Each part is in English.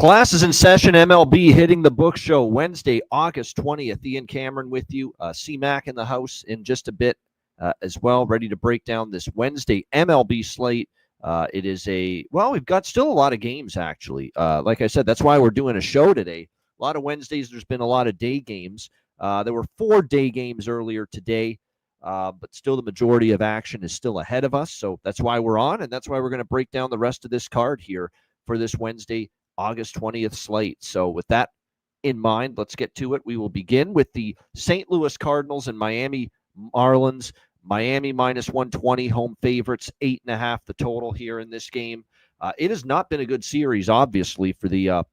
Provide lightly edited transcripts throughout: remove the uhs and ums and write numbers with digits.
Class is in session. MLB hitting the book show Wednesday, August 20th. Ian Cameron with you. C-Mac in the house in just a bit as well, ready to break down this Wednesday MLB slate. It is we've got still a lot of games, actually. Like I said, that's why we're doing a show today. A lot of Wednesdays, there's been a lot of day games. There were 4 day games earlier today, but still the majority of action is still ahead of us. So that's why we're on, and that's why we're going to break down the rest of this card here for this Wednesday, August 20th slate. So with that in mind, let's get to it. We will begin with the St. Louis Cardinals and Miami Marlins. Miami minus 120, home favorites, 8.5 the total here in this game. It has not been a good series, obviously, for the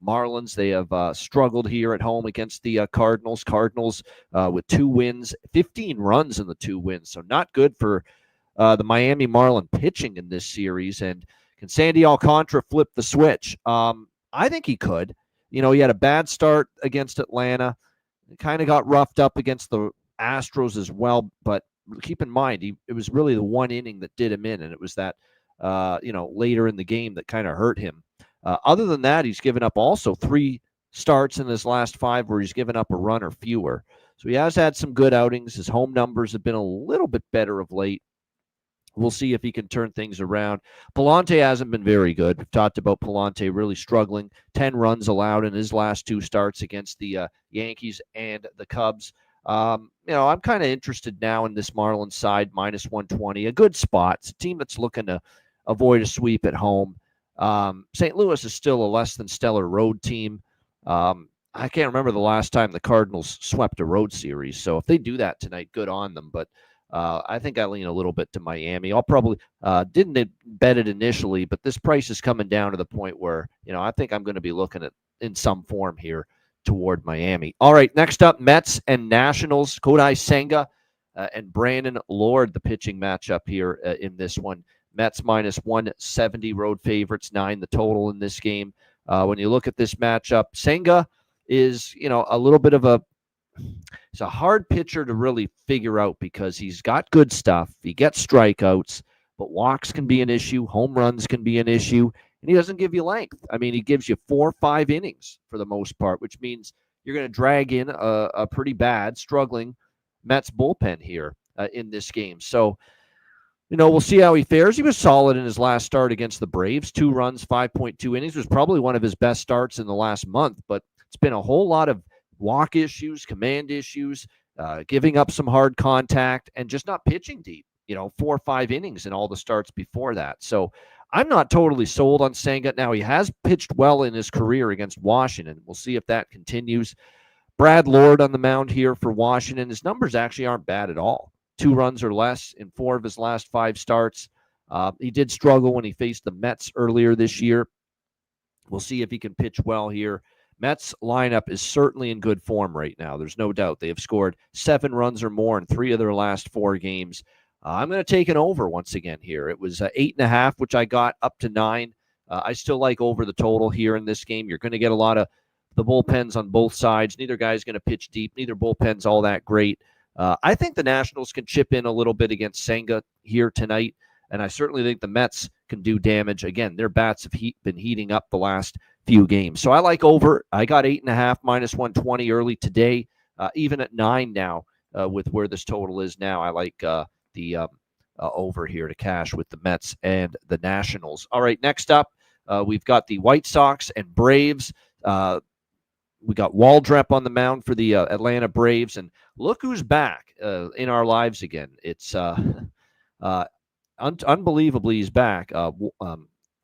Marlins. They have struggled here at home against the Cardinals. Cardinals with 2 wins, 15 runs in the 2 wins. So not good for the Miami Marlin pitching in this series. And can Sandy Alcantara flip the switch? I think he could. You know, he had a bad start against Atlanta. Kind of got roughed up against the Astros as well. But keep in mind, it was really the one inning that did him in, and it was that, later in the game that kind of hurt him. Other than that, he's given up also 3 starts in his last 5 where he's given up a run or fewer. So he has had some good outings. His home numbers have been a little bit better of late. We'll see if he can turn things around. Palante hasn't been very good. We've talked about Palante really struggling. 10 runs allowed in his last 2 starts against the Yankees and the Cubs. I'm kind of interested now in this Marlins side, minus 120. A good spot. It's a team that's looking to avoid a sweep at home. St. Louis is still a less than stellar road team. I can't remember the last time the Cardinals swept a road series. So if they do that tonight, good on them. But I think I lean a little bit to Miami. I'll probably didn't bet it initially, but this price is coming down to the point where, I think I'm going to be looking at in some form here toward Miami. All right, next up, Mets and Nationals. Kodai Senga and Brandon Lord, the pitching matchup here in this one. Mets minus 170, road favorites, 9 the total in this game. When you look at this matchup, Senga is, a little bit of he's a hard pitcher to really figure out because he's got good stuff. He gets strikeouts, but walks can be an issue. Home runs can be an issue. And he doesn't give you length. I mean, he gives you 4 or 5 innings for the most part, which means you're going to drag in a pretty bad, struggling Mets bullpen here in this game. So, we'll see how he fares. He was solid in his last start against the Braves. 2 runs, 5.2 innings. It was probably one of his best starts in the last month, but it's been a whole lot of walk issues, command issues, giving up some hard contact, and just not pitching deep. 4 or 5 innings in all the starts before that. So I'm not totally sold on Senga. Now, he has pitched well in his career against Washington. We'll see if that continues. Brad Lord on the mound here for Washington. His numbers actually aren't bad at all. 2 runs or less in 4 of his last 5 starts. He did struggle when he faced the Mets earlier this year. We'll see if he can pitch well here. Mets lineup is certainly in good form right now. There's no doubt. They have scored 7 runs or more in 3 of their last 4 games. I'm going to take an over once again here. It was 8.5, which I got up to 9. I still like over the total here in this game. You're going to get a lot of the bullpens on both sides. Neither guy's going to pitch deep. Neither bullpen's all that great. I think the Nationals can chip in a little bit against Senga here tonight, and I certainly think the Mets can do damage. Again, their bats have been heating up the last few games. So I like over. I got 8.5 minus 120 early today, even at 9 now with where this total is now. I like the over here to cash with the Mets and the Nationals. All right, next up, we've got the White Sox and Braves. We got Waldrep on the mound for the Atlanta Braves, and look who's back in our lives again. It's unbelievably he's back.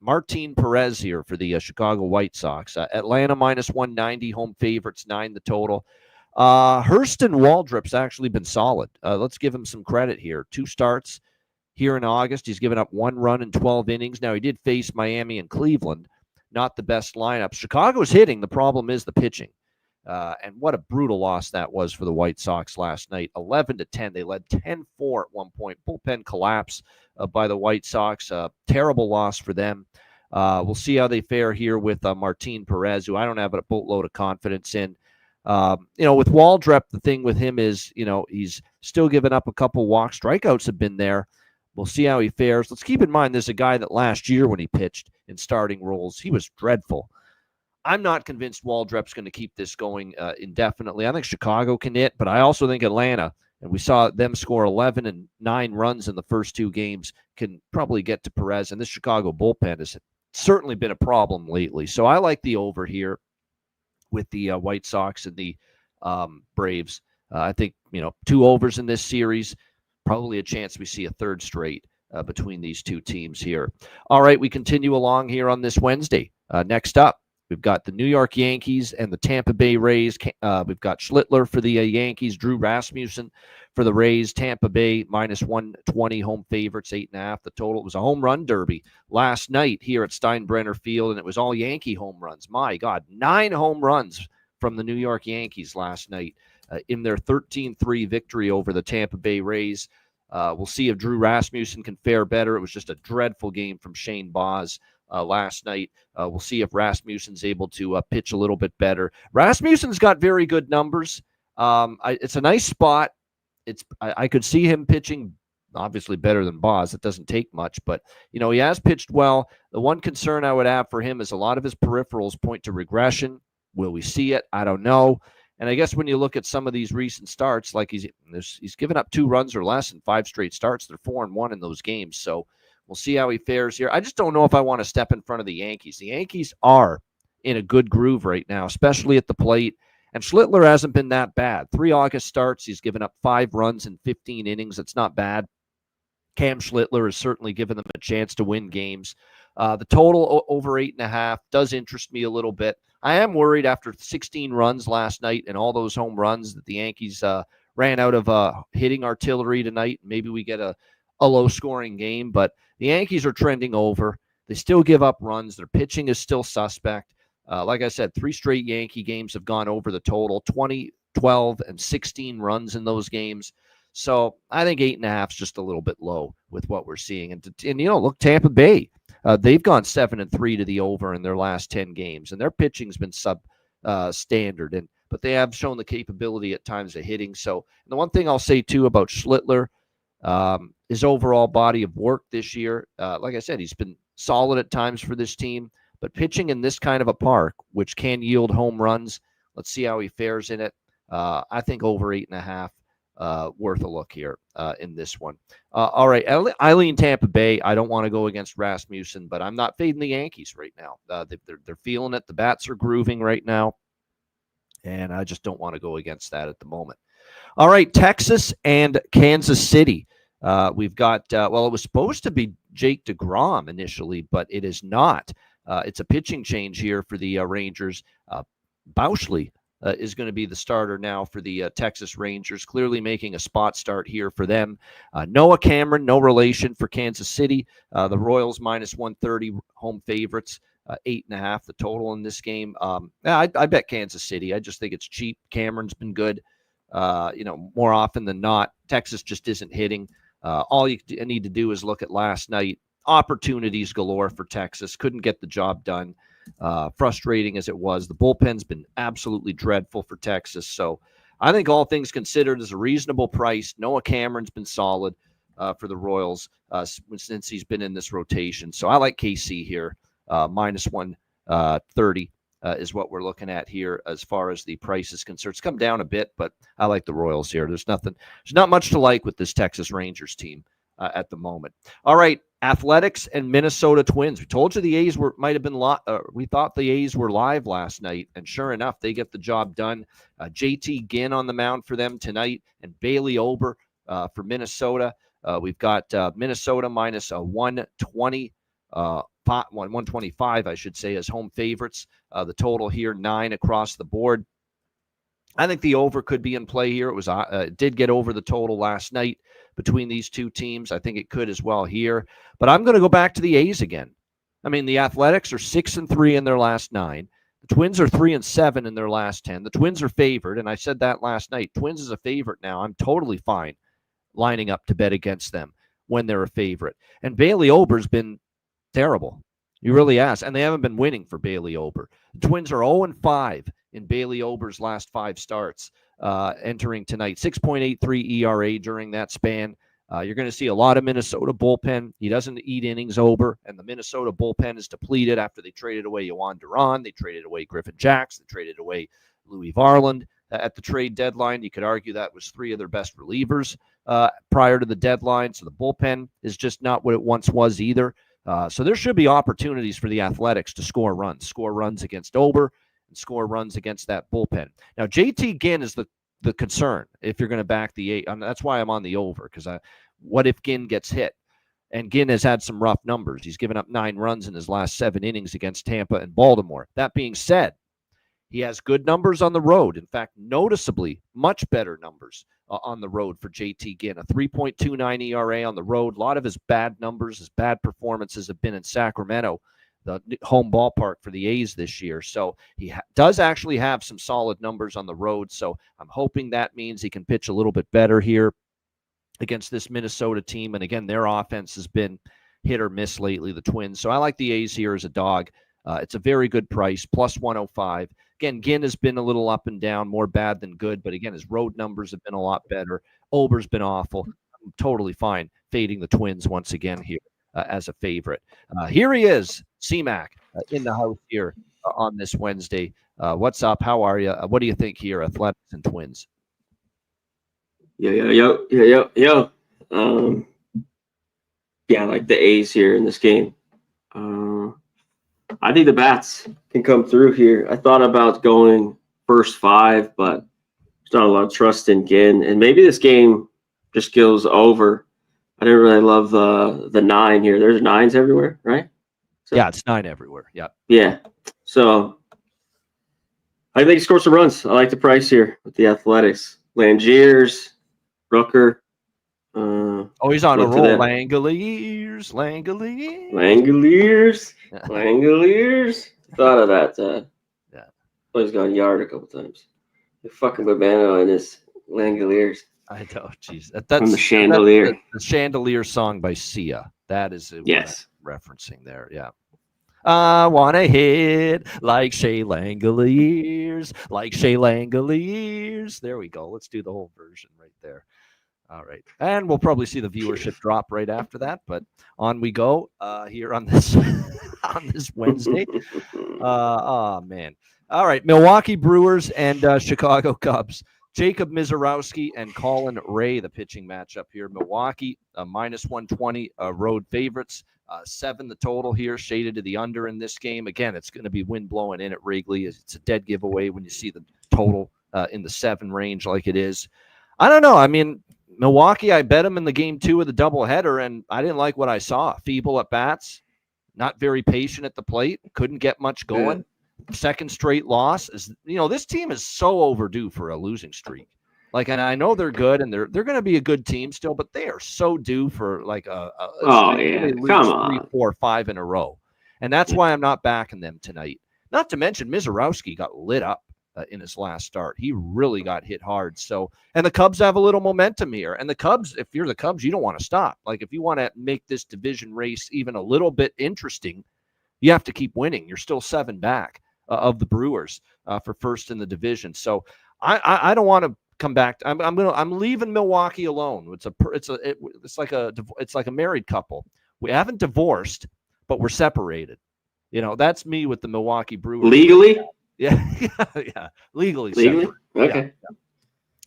Martin Perez here for the Chicago White Sox. Atlanta minus 190, home favorites, 9 the total. Hurston Waldrop's actually been solid. Let's give him some credit here. 2 starts here in August. He's given up 1 run in 12 innings. Now, he did face Miami and Cleveland. Not the best lineup. Chicago's hitting. The problem is the pitching. And what a brutal loss that was for the White Sox last night. 11-10. They led 10-4 at one point. Bullpen collapse by the White Sox. Terrible loss for them. We'll see how they fare here with Martin Perez, who I don't have a boatload of confidence in. With Waldrep, the thing with him is, he's still giving up a couple walks. Strikeouts have been there. We'll see how he fares. Let's keep in mind there's a guy that last year when he pitched in starting roles, he was dreadful. I'm not convinced Waldrop's going to keep this going indefinitely. I think Chicago can hit, but I also think Atlanta, and we saw them score 11 and 9 runs in the first 2 games, can probably get to Perez. And this Chicago bullpen has certainly been a problem lately. So I like the over here with the White Sox and the Braves. I think, 2 overs in this series, probably a chance we see a third straight between these 2 teams here. All right, we continue along here on this Wednesday. Next up, we've got the New York Yankees and the Tampa Bay Rays. We've got Schlittler for the Yankees, Drew Rasmussen for the Rays. Tampa Bay minus 120 home favorites, 8.5. The total. It was a home run derby last night here at Steinbrenner Field, and it was all Yankee home runs. My God, 9 home runs from the New York Yankees last night in their 13-3 victory over the Tampa Bay Rays. We'll see if Drew Rasmussen can fare better. It was just a dreadful game from Shane Baz last night. We'll see if Rasmussen's able to pitch a little bit better. Rasmussen's got very good numbers. It's a nice spot. I could see him pitching obviously better than Baz. It doesn't take much, but he has pitched well. The one concern I would have for him is a lot of his peripherals point to regression. Will we see it? I don't know. And I guess when you look at some of these recent starts, like he's given up 2 runs or less in 5 straight starts. They're 4-1 in those games. So we'll see how he fares here. I just don't know if I want to step in front of the Yankees. The Yankees are in a good groove right now, especially at the plate. And Schlittler hasn't been that bad. 3 August starts. He's given up 5 runs in 15 innings. That's not bad. Cam Schlittler has certainly given them a chance to win games. The total over 8.5 does interest me a little bit. I am worried after 16 runs last night and all those home runs that the Yankees ran out of hitting artillery tonight. Maybe we get a low-scoring game, but the Yankees are trending over. They still give up runs. Their pitching is still suspect. Like I said, 3 straight Yankee games have gone over the total, 20, 12, and 16 runs in those games. So I think 8.5 is just a little bit low with what we're seeing. And look, Tampa Bay, they've gone 7-3 to the over in their last 10 games, and their pitching's been standard. But they have shown the capability at times of hitting. So and the one thing I'll say too about Schlittler, his overall body of work this year, like I said, he's been solid at times for this team. But pitching in this kind of a park, which can yield home runs, let's see how he fares in it. I think over 8.5. Worth a look here in this one. All right, I lean Tampa Bay. I don't want to go against Rasmussen, but I'm not fading the Yankees right now. They're feeling it. The bats are grooving right now, and I just don't want to go against that at the moment. All right, Texas and Kansas City. We've got, it was supposed to be Jake DeGrom initially, but it is not. It's a pitching change here for the Rangers. Bauschle is going to be the starter now for the Texas Rangers, clearly making a spot start here for them. Noah Cameron, no relation for Kansas City. The Royals minus 130 home favorites, 8.5 the total in this game. I bet Kansas City. I just think it's cheap. Cameron's been good, more often than not. Texas just isn't hitting. All you need to do is look at last night. Opportunities galore for Texas. Couldn't get the job done. Frustrating as it was. The bullpen's been absolutely dreadful for Texas. So I think all things considered is a reasonable price. Noah Cameron's been solid for the Royals since he's been in this rotation. So I like KC here. Minus 130 is what we're looking at here as far as the price is concerned. It's come down a bit, but I like the Royals here. There's not much to like with this Texas Rangers team at the moment. All right, Athletics and Minnesota Twins. We told you the A's might have been we thought the A's were live last night, and sure enough, they get the job done. JT Ginn on the mound for them tonight, and Bailey Ober for Minnesota. We've got Minnesota minus 120, 125, I should say, as home favorites. The total here 9 across the board. I think the over could be in play here. It did get over the total last night between these two teams. I think it could as well here. But I'm going to go back to the A's again. I mean, the Athletics are 6-3 in their last 9. The Twins are 3-7 in their last 10. The Twins are favored, and I said that last night. Twins is a favorite now. I'm totally fine lining up to bet against them when they're a favorite. And Bailey Ober's been terrible. You really ask. And they haven't been winning for Bailey Ober. The Twins are 0-5 in Bailey Ober's last 5 starts entering tonight. 6.83 ERA during that span. You're going to see a lot of Minnesota bullpen. He doesn't eat innings over, and the Minnesota bullpen is depleted after they traded away Yohan Duran. They traded away Griffin Jacks. They traded away Louis Varland at the trade deadline. You could argue that was 3 of their best relievers prior to the deadline. So the bullpen is just not what it once was either. So there should be opportunities for the Athletics to score runs against Ober and score runs against that bullpen. Now, JT Ginn is the concern if you're going to back the 8. That's why I'm on the over, because what if Ginn gets hit? And Ginn has had some rough numbers. He's given up 9 runs in his last 7 innings against Tampa and Baltimore. That being said, he has good numbers on the road. In fact, noticeably much better numbers on the road for JT Ginn. A 3.29 ERA on the road. A lot of his bad numbers, his bad performances have been in Sacramento, the home ballpark for the A's this year. So he does actually have some solid numbers on the road. So I'm hoping that means he can pitch a little bit better here against this Minnesota team. And again, their offense has been hit or miss lately, the Twins. So I like the A's here as a dog. It's a very good price, plus 105. Again, Ginn has been a little up and down, more bad than good. But again, his road numbers have been a lot better. Ober's been awful. I'm totally fine fading the Twins once again here as a favorite. Here he is, C-Mac, in the house here on this Wednesday. What's up? How are you? What do you think here, Athletics and Twins? Yo. Yeah, I like the A's here in this game. I think the bats can come through here. I thought about going first 5, but there's not a lot of trust in Ginn. And maybe this game just goes over. I didn't really love the 9 here. There's 9s everywhere, right? So, yeah, it's 9 everywhere. Yep. Yeah. So I think he scored some runs. I like the price here with the Athletics. Langiers, Rooker. He's on a roll. Langoliers. Thought of that. Yeah. He's gone yard a couple times. The fucking Babano and his Langoliers. I know, jeez. That's from the Chandelier. That's the Chandelier song by Sia. That is yes. Referencing there. Yeah. I want to hit like Shea Langoliers. There we go. Let's do the whole version right there. All right. And we'll probably see the viewership drop right after that, but on we go here on this on this Wednesday. Oh, man. All right. Milwaukee Brewers and Chicago Cubs. Jacob Mizorowski and Colin Ray, the pitching matchup here. Milwaukee, minus 120 road favorites. 7 the total here, shaded to the under in this game. Again, it's going to be wind blowing in at Wrigley. It's a dead giveaway when you see the total in the 7 range like it is. I don't know. I mean, Milwaukee, I bet them in the game 2 of the doubleheader, and I didn't like what I saw. Feeble at bats, not very patient at the plate, couldn't get much going. Yeah. Second straight loss. This team is so overdue for a losing streak. And I know they're good, and they're going to be a good team still, but they are so due for come on, 3, 4, 5 in a row, and that's why I'm not backing them tonight. Not to mention Mizorowski got lit up in his last start. He really got hit hard. So, and the Cubs have a little momentum here. And the Cubs, if you're the Cubs, you don't want to stop. If you want to make this division race even a little bit interesting, you have to keep winning. You're still 7 back of the Brewers for first in the division. So I don't want to come back. I'm leaving Milwaukee alone. It's like a married couple. We haven't divorced, but we're separated. That's me with the Milwaukee Brewers. Legally? Yeah. Legally. Okay. Yeah.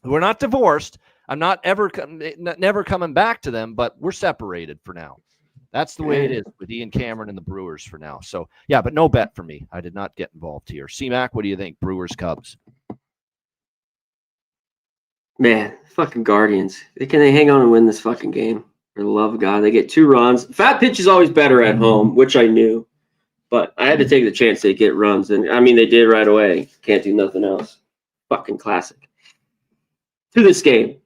We're not divorced. I'm not never coming back to them, but we're separated for now. That's the way it is with Ian Cameron and the Brewers for now. So, yeah, but no bet for me. I did not get involved here. C-Mac, what do you think? Brewers, Cubs? Man, fucking Guardians. Can they hang on and win this fucking game? For the love of God. They get 2 runs. Fat pitch is always better at home, which I knew. But I had to take the chance they get runs. And, they did right away. Can't do nothing else. Fucking classic. To this game.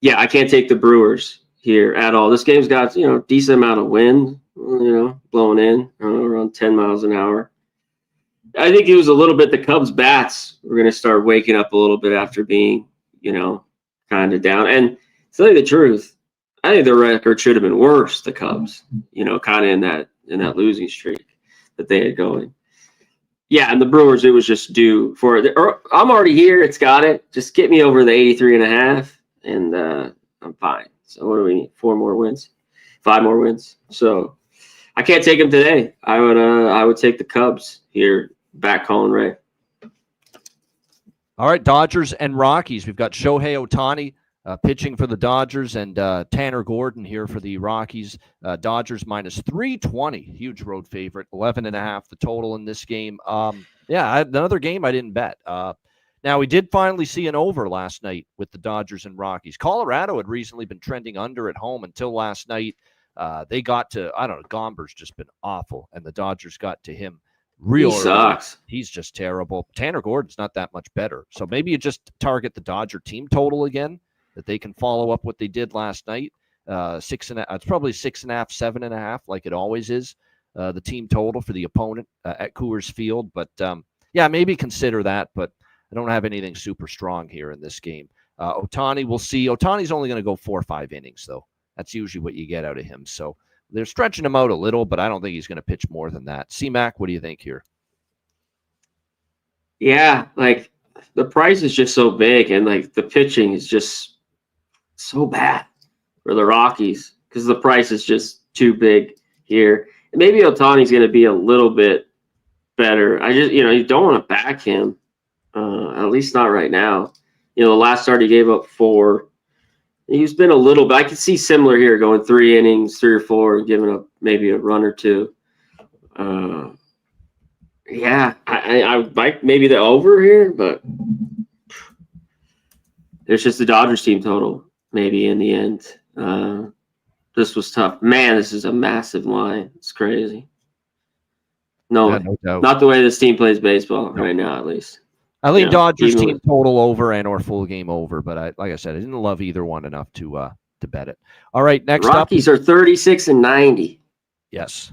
Yeah, I can't take the Brewers here at all. This game's got, decent amount of wind, blowing in around 10 miles an hour. I think it was a little bit the Cubs bats were going to start waking up a little bit after being, kind of down. And to tell you the truth, I think the record should have been worse, the Cubs, kind of in that losing streak that they had going. Yeah, and the Brewers, it was just due for it. I'm already here. It's got it. Just get me over the 83.5, and I'm fine. So what do we need? 4 more wins, 5 more wins. So I can't take them today. I would take the Cubs here back calling Ray. All right, Dodgers and Rockies. We've got Shohei Ohtani pitching for the Dodgers and Tanner Gordon here for the Rockies. Dodgers minus 320, huge road favorite, 11.5 the total in this game. Another game I didn't bet. Now, we did finally see an over last night with the Dodgers and Rockies. Colorado had recently been trending under at home until last night. They got to, I don't know, Gomber's just been awful, and the Dodgers got to him real He early. sucks. He's just terrible. Tanner Gordon's not that much better. So maybe you just target the Dodger team total again, that they can follow up what they did last night. 6.5. It's probably 6.5, 7.5, like it always is. The team total for the opponent at Coors Field. But maybe consider that. But I don't have anything super strong here in this game. Ohtani, we'll see. Ohtani's only going to go 4 or 5 innings, though. That's usually what you get out of him. So they're stretching him out a little, but I don't think he's going to pitch more than that. C-Mac, what do you think here? Yeah, like the price is just so big, and like the pitching is just so bad for the Rockies because the price is just too big here. And maybe Ohtani's going to be a little bit better. You don't want to back him, at least not right now. The last start he gave up 4. He's been a little bit. I could see similar here, going 3 innings, 3 or 4, and giving up maybe a run or 2. I like maybe the over here, but it's just the Dodgers team total maybe in the end. This was tough. Man, this is a massive line. It's crazy. No doubt. Not the way this team plays baseball right now, at least. I lean Dodgers team total over and or full game over, but like I said, I didn't love either one enough to bet it. All right, next Rockies are 36 and 90. Yes.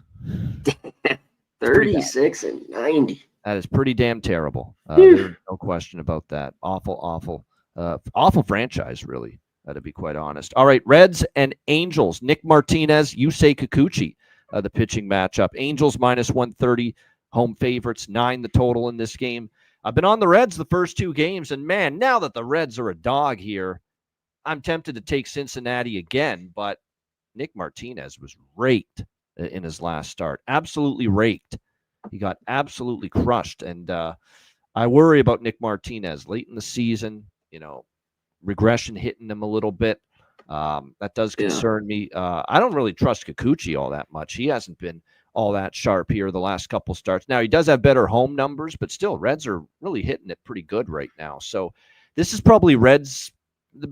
36 and 90. That is pretty damn terrible. There's no question about that. Awful franchise, really, to be quite honest. All right, Reds and Angels. Nick Martinez, Yusei Kikuchi, the pitching matchup. Angels minus 130, home favorites, 9 the total in this game. I've been on the Reds the first 2 games, and man, now that the Reds are a dog here, I'm tempted to take Cincinnati again, but Nick Martinez was raked in his last start. Absolutely raked. He got absolutely crushed, and I worry about Nick Martinez late in the season, regression hitting him a little bit. That does concern me. I don't really trust Kikuchi all that much. He hasn't been all that sharp here the last couple starts. Now, he does have better home numbers, but still, Reds are really hitting it pretty good right now. So this is probably Reds,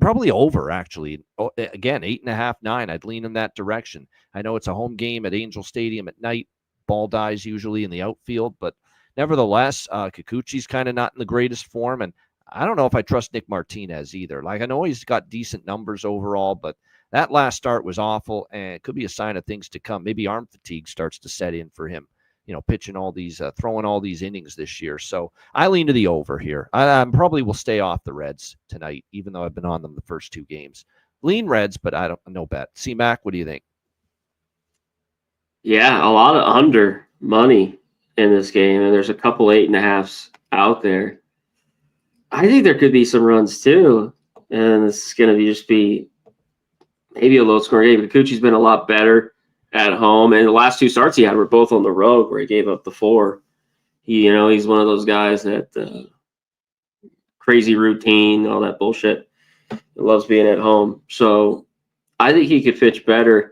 probably over, actually. Again, 8.5, 9. I'd lean in that direction. I know it's a home game at Angel Stadium at night. Ball dies usually in the outfield, but nevertheless, Kikuchi's kind of not in the greatest form, and I don't know if I trust Nick Martinez either. Like, I know he's got decent numbers overall, but that last start was awful, and it could be a sign of things to come. Maybe arm fatigue starts to set in for him, pitching all these, throwing all these innings this year. So I lean to the over here. I probably will stay off the Reds tonight, even though I've been on them the first 2 games. Lean Reds, but I don't no bet. C-Mac, what do you think? Yeah, a lot of under money in this game, and there's a couple 8.5s out there. I think there could be some runs too, and this is going to just be maybe a low-scoring game. Kikuchi's been a lot better at home, and the last 2 starts he had were both on the road, where he gave up the 4. He's one of those guys that crazy routine, all that bullshit. He loves being at home, so I think he could pitch better.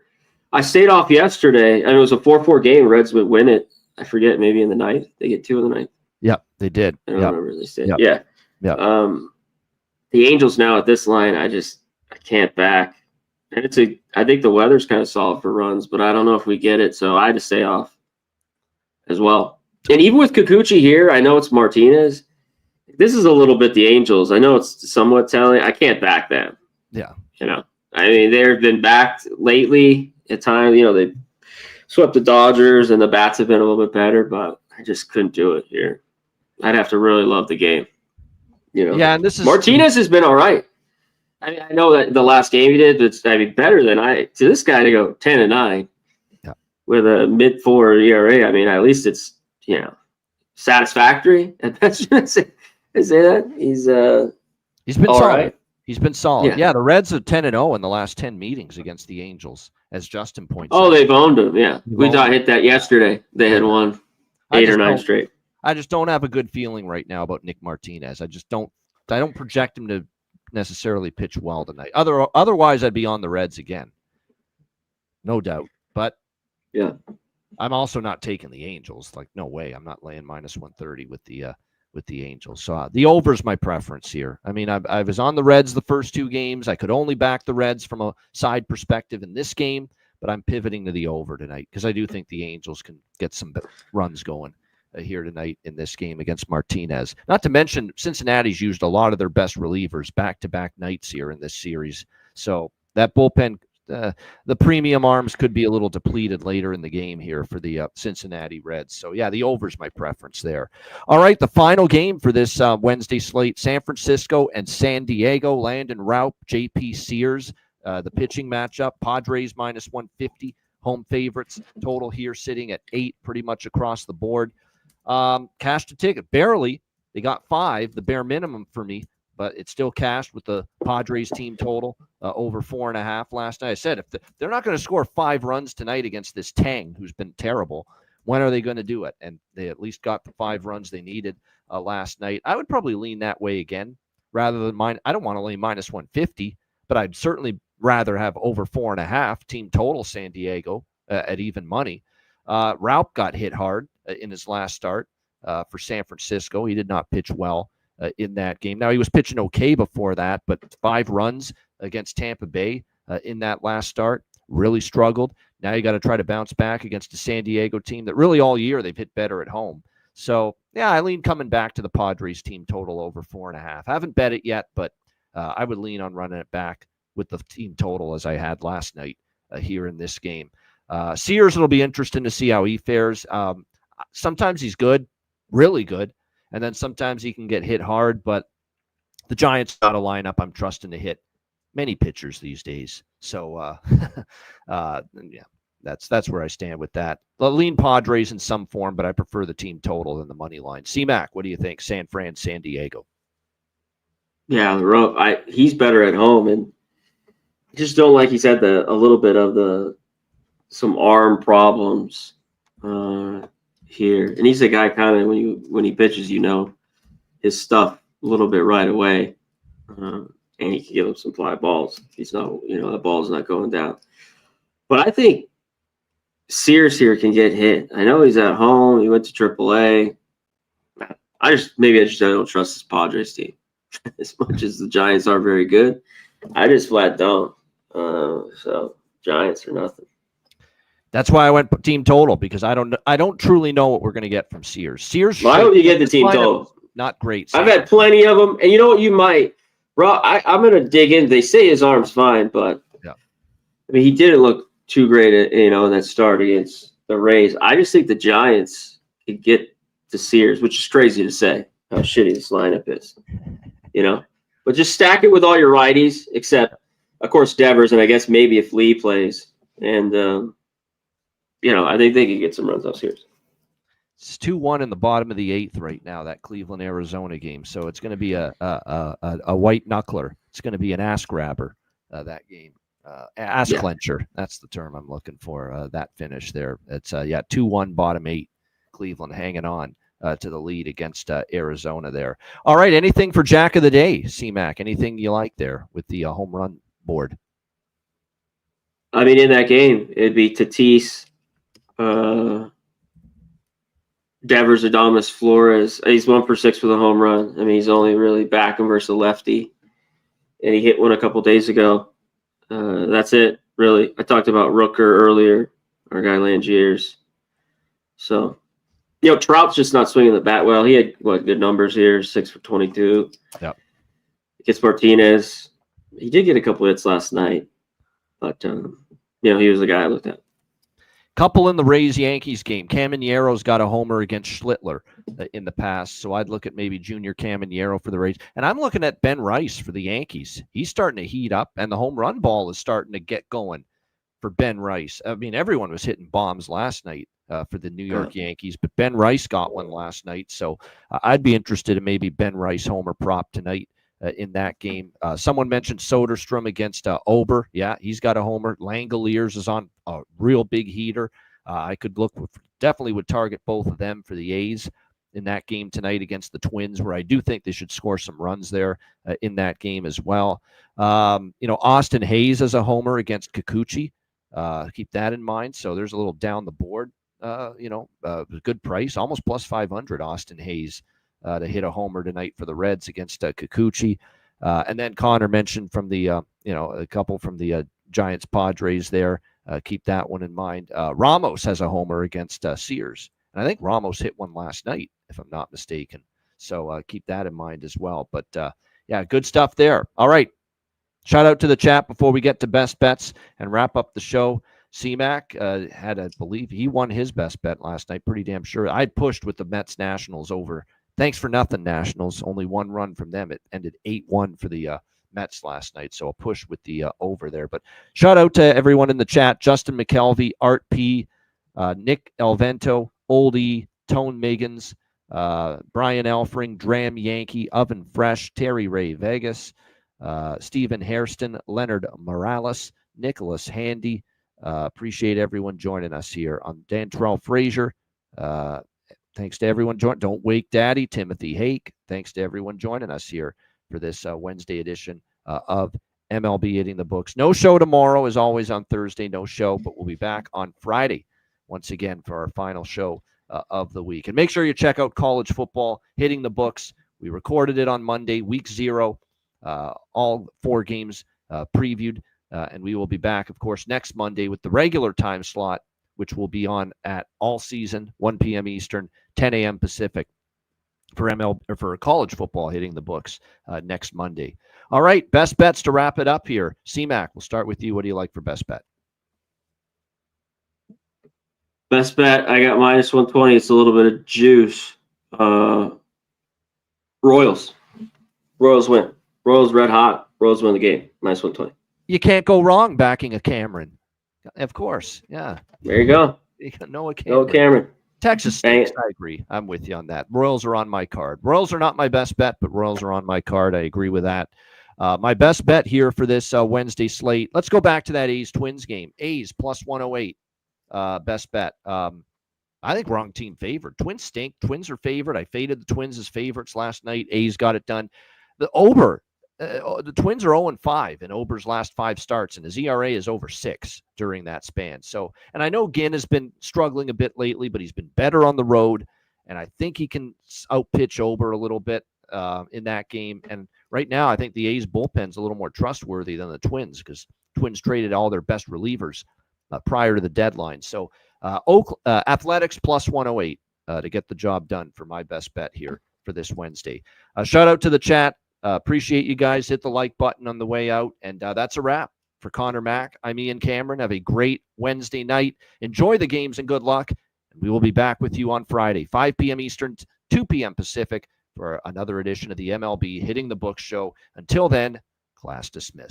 I stayed off yesterday, and it was a 4-4 game. Reds would win it. I forget, maybe in the ninth. They get 2 in the ninth. Yep, they did. I don't remember they stayed. Yep. Yeah. Yep. The Angels now at this line, I can't back. And I think the weather's kind of solid for runs, but I don't know if we get it, so I had to stay off as well. And even with Kikuchi here, I know it's Martinez. This is a little bit the Angels. I know it's somewhat telling. I can't back them. Yeah. I mean, they've been backed lately at times. They swept the Dodgers, and the bats have been a little bit better, but I just couldn't do it here. I'd have to really love the game. Yeah, and this is Martinez has been all right. I mean, I know that the last game he did, but better than to this guy to go 10 and 9 with a mid-4 ERA. I mean, at least it's satisfactory. At best, I say that he's been all solid. right. He's been solid. Yeah, the Reds are 10-0 in the last 10 meetings against the Angels, as Justin points out. Oh, they've owned him. Yeah, we hit that yesterday. They had won 8 or 9 straight. I just don't have a good feeling right now about Nick Martinez. I don't project him to necessarily pitch well tonight. Otherwise, I'd be on the Reds again, no doubt. But yeah, I'm also not taking the Angels. Like, no way. I'm not laying minus 130 with the Angels. So the over is my preference here. I mean, I was on the Reds the first 2 games. I could only back the Reds from a side perspective in this game, but I'm pivoting to the over tonight because I do think the Angels can get some runs going here tonight in this game against Martinez. Not to mention, Cincinnati's used a lot of their best relievers back-to-back nights here in this series. So that bullpen, the premium arms could be a little depleted later in the game here for the Cincinnati Reds. So, yeah, the over's my preference there. All right, the final game for this Wednesday slate, San Francisco and San Diego. Landon Raup, J.P. Sears, the pitching matchup. Padres minus 150, home favorites. Total here sitting at 8 pretty much across the board. Cashed a ticket, barely. They got 5, the bare minimum for me, but it's still cashed with the Padres team total over 4.5 last night. I said, if they're not going to score 5 runs tonight against this Tang, who's been terrible, when are they going to do it? And they at least got the 5 runs they needed last night. I would probably lean that way again rather than mine. I don't want to lay minus 150, but I'd certainly rather have over 4.5 team total San Diego at even money. Raup got hit hard in his last start for San Francisco. He did not pitch well in that game. Now, he was pitching okay before that, but 5 runs against Tampa Bay in that last start, really struggled. Now you got to try to bounce back against a San Diego team that really all year they've hit better at home. So, yeah, I lean coming back to the Padres team total over 4.5. I haven't bet it yet, but I would lean on running it back with the team total as I had last night here in this game. Sears, it'll be interesting to see how he fares. Sometimes he's good, really good, and then sometimes he can get hit hard, but the Giants got a lineup I'm trusting to hit many pitchers these days. So, yeah, that's where I stand with that. Lean Padres in some form, but I prefer the team total than the money line. C-Mac, what do you think? San Fran, San Diego. Yeah, he's better at home, and just don't like he's had a little bit of some arm problems here, and he's a guy kind of when he pitches, his stuff a little bit right away, and he can give him some fly balls. He's not, the ball's not going down. But I think Sears here can get hit. I know he's at home. He went to AAA. I just don't trust this Padres team as much as the Giants are very good. I just flat don't. So Giants or nothing. That's why I went team total, because I don't truly know what we're going to get from Sears. Well, I hope you get the team total. Not great. I've had plenty of them, and you know what? You might. I'm going to dig in. They say his arm's fine, but yeah. I mean, he didn't look too great, in that start against the Rays. I just think the Giants could get to Sears, which is crazy to say how shitty this lineup is, But just stack it with all your righties, except, of course, Devers, and I guess maybe if Lee plays, and I think they could get some runs off Sears. It's 2-1 in the bottom of the 8th right now, that Cleveland-Arizona game. So it's going to be a white knuckler. It's going to be an ass grabber, that game. Ass clencher. That's the term I'm looking for, that finish there. It's, 2-1 bottom 8. Cleveland hanging on to the lead against Arizona there. All right, anything for Jack of the Day, C-Mac? Anything you like there with the home run board? I mean, in that game, it'd be Tatis, Devers, Adames, Flores. He's 1 for 6 with a home run. I mean, he's only really backing versus a lefty, and he hit one a couple days ago. That's it, really. I talked about Rooker earlier, our guy Langiers. So, Trout's just not swinging the bat well. He had good numbers here, 6 for 22. Yep. Gets Martinez. He did get a couple hits last night, but he was the guy I looked at. Couple in the Rays-Yankees game. Camaniero's got a homer against Schlittler in the past, so I'd look at maybe Junior Camaniero for the Rays. And I'm looking at Ben Rice for the Yankees. He's starting to heat up, and the home run ball is starting to get going for Ben Rice. I mean, everyone was hitting bombs last night for the New York Yankees, but Ben Rice got one last night, so I'd be interested in maybe Ben Rice homer prop tonight in that game. Someone mentioned Soderstrom against Ober. Yeah, he's got a homer. Langoliers is on a real big heater. I could definitely would target both of them for the A's in that game tonight against the Twins, where I do think they should score some runs there in that game as well. Austin Hayes as a homer against Kikuchi. Keep that in mind. So there's a little down the board, good price, almost plus 500. Austin Hayes to hit a homer tonight for the Reds against Kikuchi. And then Connor mentioned from the, a couple from the Giants Padres there. Keep that one in mind. Ramos has a homer against Sears. And I think Ramos hit one last night, if I'm not mistaken. So keep that in mind as well. But yeah, good stuff there. All right. Shout out to the chat before we get to best bets and wrap up the show. C-Mac I believe he won his best bet last night. Pretty damn sure. I pushed with the Mets Nationals over. Thanks for nothing, Nationals. Only one run from them. It ended 8-1 for the Mets last night. So a push with the over there. But shout out to everyone in the chat. Justin McKelvey, Art P, Nick Elvento, Oldie, Tone Miggins, Brian Elfring, Dram Yankee, Oven Fresh, Terry Ray Vegas, Stephen Hairston, Leonard Morales, Nicholas Handy. Appreciate everyone joining us here on Dantrell Frazier. Thanks to everyone joining. Don't Wake Daddy, Timothy Hake. Thanks to everyone joining us here for this Wednesday edition of MLB Hitting the Books. No show tomorrow, as always on Thursday, no show, but we'll be back on Friday once again for our final show of the week. And make sure you check out College Football Hitting the Books. We recorded it on Monday, week 0, all 4 games previewed. And we will be back, of course, next Monday with the regular time slot, which will be on at all season, 1 p.m. Eastern, 10 a.m. Pacific for College Football Hitting the Books next Monday. All right, best bets to wrap it up here. C-Mac, we'll start with you. What do you like for best bet? Best bet, I got minus 120. It's a little bit of juice. Royals. Royals win. Royals red hot. Royals win the game. Minus 120. You can't go wrong backing a Cameron. Of course. Yeah. There you go. Noah Cameron. Noah Cameron. Texas Stakes, I agree. I'm with you on that. Royals are on my card. Royals are not my best bet, but Royals are on my card. I agree with that. My best bet here for this Wednesday slate. Let's go back to that A's-Twins game. A's plus 108. Best bet. I think wrong team favored. Twins stink. Twins are favored. I faded the Twins as favorites last night. A's got it done. The Twins are 0-5 in Ober's last 5 starts, and his ERA is over 6 during that span. So, and I know Ginn has been struggling a bit lately, but he's been better on the road, and I think he can outpitch Ober a little bit in that game. And right now, I think the A's bullpen's a little more trustworthy than the Twins because Twins traded all their best relievers prior to the deadline. So, Athletics plus 108 to get the job done for my best bet here for this Wednesday. Shout out to the chat. Appreciate you guys. Hit the like button on the way out. And that's a wrap for Connor Mack. I'm Ian Cameron. Have a great Wednesday night. Enjoy the games and good luck. And we will be back with you on Friday, 5 p.m. Eastern, 2 p.m. Pacific for another edition of the MLB Hitting the Books show. Until then, class dismissed.